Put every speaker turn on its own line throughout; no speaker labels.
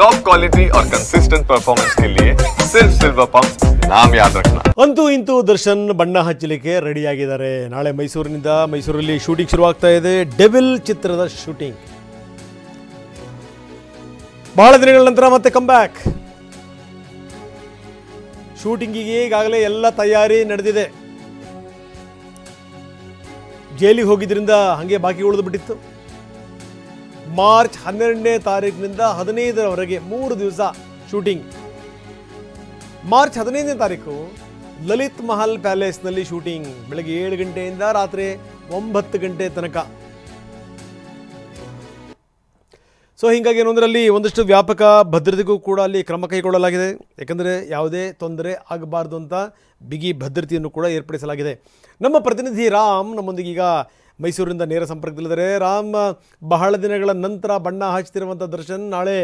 Top quality और consistent performance के लिए सिर्फ सिल्वर पंप नाम याद रखना।
ಅಂತೂ ಇಂತೂ ದರ್ಶನ್ ಬಣ್ಣ ಹಚ್ಚಲಿಕ್ಕೆ ರೆಡಿ ಆಗಿದ್ದಾರೆ. ನಾಳೆ ಮೈಸೂರಲ್ಲಿ ಶೂಟಿಂಗ್ ಶುರುವಾಗ್ತಾ ಇದೆ. ಡೆವಿಲ್ ಚಿತ್ರದ ಶೂಟಿಂಗ್ ಬಹಳ ದಿನಗಳ ನಂತರ ಮತ್ತೆ ಕಮ್ ಬ್ಯಾಕ್. ಶೂಟಿಂಗಿಗೆ ಈಗಾಗಲೇ ಎಲ್ಲ ತಯಾರಿ ನಡೆದಿದೆ. ಜೈಲಿಗೆ ಹೋಗಿದ್ರಿಂದ ಹಾಗೆ ಬಾಕಿ ಉಳಿದು ಬಿಟ್ಟಿತ್ತು. ಮಾರ್ಚ್ 12ನೇ ತಾರೀಕಿನಿಂದ 15ರವರೆಗೆ 3 ದಿವಸ ಶೂಟಿಂಗ್. ಮಾರ್ಚ್ 15ನೇ ತಾರೀಕು ಲಲಿತ್ ಮಹಲ್ ಪ್ಯಾಲೇಸ್ನಲ್ಲಿ ಶೂಟಿಂಗ್. ಬೆಳಗ್ಗೆ 7 ಗಂಟೆಯಿಂದ ರಾತ್ರಿ 9 ಗಂಟೆ ತನಕ. ಸೊ ಹೀಗಾಗಿ ಏನೊಂದರಲ್ಲಿ ಒಂದಷ್ಟು ವ್ಯಾಪಕ ಭದ್ರತೆಗೂ ಕೂಡ ಅಲ್ಲಿ ಕ್ರಮ ಕೈಗೊಳ್ಳಲಾಗಿದೆ. ಯಾಕಂದರೆ ಯಾವುದೇ ತೊಂದರೆ ಆಗಬಾರ್ದು ಅಂತ ಬಿಗಿ ಭದ್ರತೆಯನ್ನು ಕೂಡ ಏರ್ಪಡಿಸಲಾಗಿದೆ. ನಮ್ಮ ಪ್ರತಿನಿಧಿ ರಾಮ್ ನಮ್ಮೊಂದಿಗೆ ಈಗ ಮೈಸೂರಿನಿಂದ ನೇರ ಸಂಪರ್ಕದಲ್ಲಿದ್ದಾರೆ. ರಾಮ್, ಬಹಳ ದಿನಗಳ ನಂತರ ಬಣ್ಣ ಹಚ್ಚುತ್ತಿರುವಂಥ ದರ್ಶನ್ ನಾಳೆ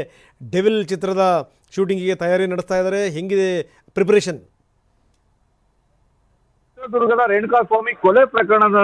ಡೆವಿಲ್ ಚಿತ್ರದ ಶೂಟಿಂಗಿಗೆ ತಯಾರಿ ನಡೆಸ್ತಾ ಇದ್ದಾರೆ. ಹೆಂಗಿದೆ ಪ್ರಿಪರೇಷನ್?
ಚಿತ್ರದುರ್ಗದ ರೇಣುಕಾಸ್ವಾಮಿ ಕೊಲೆ ಪ್ರಕರಣದ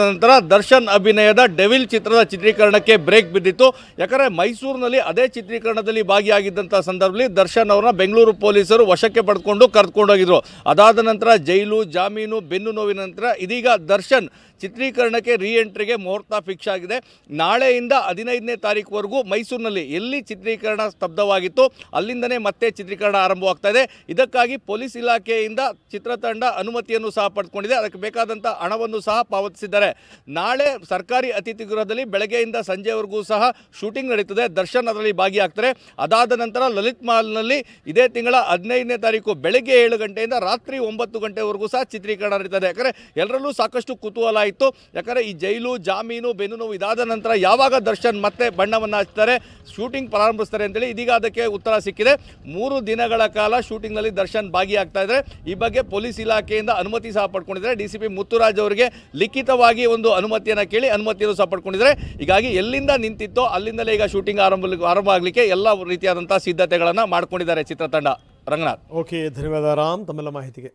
ನಂತರ ದರ್ಶನ್ ಅಭಿನಯದ ಡೆವಿಲ್ ಚಿತ್ರದ ಚಿತ್ರೀಕರಣಕ್ಕೆ ಬ್ರೇಕ್ ಬಿದ್ದಿತ್ತು. ಯಾಕಂದರೆ ಮೈಸೂರಿನಲ್ಲಿ ಅದೇ ಚಿತ್ರೀಕರಣದಲ್ಲಿ ಭಾಗಿಯಾಗಿದ್ದಂಥ ಸಂದರ್ಭದಲ್ಲಿ ದರ್ಶನ್ ಅವರನ್ನ ಬೆಂಗಳೂರು ಪೊಲೀಸರು ವಶಕ್ಕೆ ಪಡೆದುಕೊಂಡು ಕರೆದುಕೊಂಡೋಗಿದ್ರು. ಅದಾದ ನಂತರ ಜೈಲು, ಜಾಮೀನು, ಬೆನ್ನು ನೋವಿನ ನಂತರ ಇದೀಗ ದರ್ಶನ್ ಚಿತ್ರೀಕರಣಕ್ಕೆ ಎಂಟ್ರಿಗೆ ಮುಹೂರ್ತ ಫಿಕ್ಸ್ ಆಗಿದೆ. ನಾಳೆಯಿಂದ 15ನೇ ತಾರೀಕುವರೆಗೂ ಮೈಸೂರಿನಲ್ಲಿ ಎಲ್ಲಿ ಚಿತ್ರೀಕರಣ ಸ್ತಬ್ಧವಾಗಿತ್ತು ಅಲ್ಲಿಂದನೇ ಮತ್ತೆ ಚಿತ್ರೀಕರಣ ಆರಂಭವಾಗ್ತಾ ಇದೆ. ಇದಕ್ಕಾಗಿ ಪೊಲೀಸ್ ಇಲಾಖೆಯಿಂದ ಚಿತ್ರತಂಡ ಅನುಮತಿಯನ್ನು ಸಹ ಪಡೆದುಕೊಂಡಿದೆ. ಅದಕ್ಕೆ ಬೇಕಾದಂಥ ಹಣವನ್ನು ಸಹ ಪಾವತಿಸಿದ್ದಾರೆ. ನಾಳೆ ಸರ್ಕಾರಿ ಅತಿಥಿ ಗೃಹದಲ್ಲಿ ಬೆಳಗ್ಗೆಯಿಂದ ಸಂಜೆವರೆಗೂ ಸಹ ಶೂಟಿಂಗ್ ನಡೀತದೆ. ದರ್ಶನ್ ಅದರಲ್ಲಿ ಭಾಗಿಯಾಗ್ತಾರೆ. ಅದಾದ ನಂತರ ಲಲಿತ್ ಮಹಲ್ನಲ್ಲಿ ಇದೇ ತಿಂಗಳ 15ನೇ ತಾರೀಕು ಬೆಳಗ್ಗೆ 7 ಗಂಟೆಯಿಂದ ರಾತ್ರಿ 9 ಗಂಟೆವರೆಗೂ ಸಹ ಚಿತ್ರೀಕರಣ ನಡೀತದೆ. ಯಾಕಂದರೆ ಎಲ್ಲರಲ್ಲೂ ಸಾಕಷ್ಟು ಕುತೂಹಲ ಇತ್ತು. ಯಾಕಂದರೆ ಈ ಜೈಲು, ಜಾಮೀನು, ಬೆನ್ನು ನೋವು ಇದಾದ ನಂತರ ಯಾವಾಗ ದರ್ಶನ್ ಮತ್ತೆ ಬಣ್ಣವನ್ನು ಹಚ್ತಾರೆ, ಶೂಟಿಂಗ್ ಪ್ರಾರಂಭಿಸ್ತಾರೆ ಅಂತೇಳಿ ಇದೀಗ ಅದಕ್ಕೆ ಉತ್ತರ ಸಿಕ್ಕಿದೆ. 3 ದಿನಗಳ ಕಾಲ ಶೂಟಿಂಗ್ನಲ್ಲಿ ದರ್ಶನ್ ಭಾಗಿಯಾಗ್ತಾ ಇದ್ದಾರೆ. ಈ ಬಗ್ಗೆ ಪೊಲೀಸ್ ಇಲಾಖೆಯಿಂದ ಅನುಮತಿ ಸಹ ಪಡ್ಕೊಂಡಿದ್ದಾರೆ. DCP ಮುತ್ತುರಾಜ್ ಅವರಿಗೆ ಲಿಖಿತವಾಗಿ ಒಂದು ಅನುಮತಿಯನ್ನು ಕೇಳಿ ಅನುಮತಿಯನ್ನು ಸಹ ಪಡ್ಕೊಂಡಿದ್ದಾರೆ. ಹೀಗಾಗಿ ಎಲ್ಲಿಂದ ನಿಂತಿತ್ತೋ ಅಲ್ಲಿಂದಲೇ ಈಗ ಶೂಟಿಂಗ್ ಆರಂಭ ಆಗಲಿಕ್ಕೆ ಎಲ್ಲ ರೀತಿಯಾದಂಥ ಸಿದ್ಧತೆಗಳನ್ನು ಮಾಡ್ಕೊಂಡಿದ್ದಾರೆ ಚಿತ್ರತಂಡ. ರಂಗನಾಥ್.
ಓಕೆ, ಧನ್ಯವಾದ ರಾಮ್ ತಮ್ಮೆಲ್ಲ ಮಾಹಿತಿಗೆ.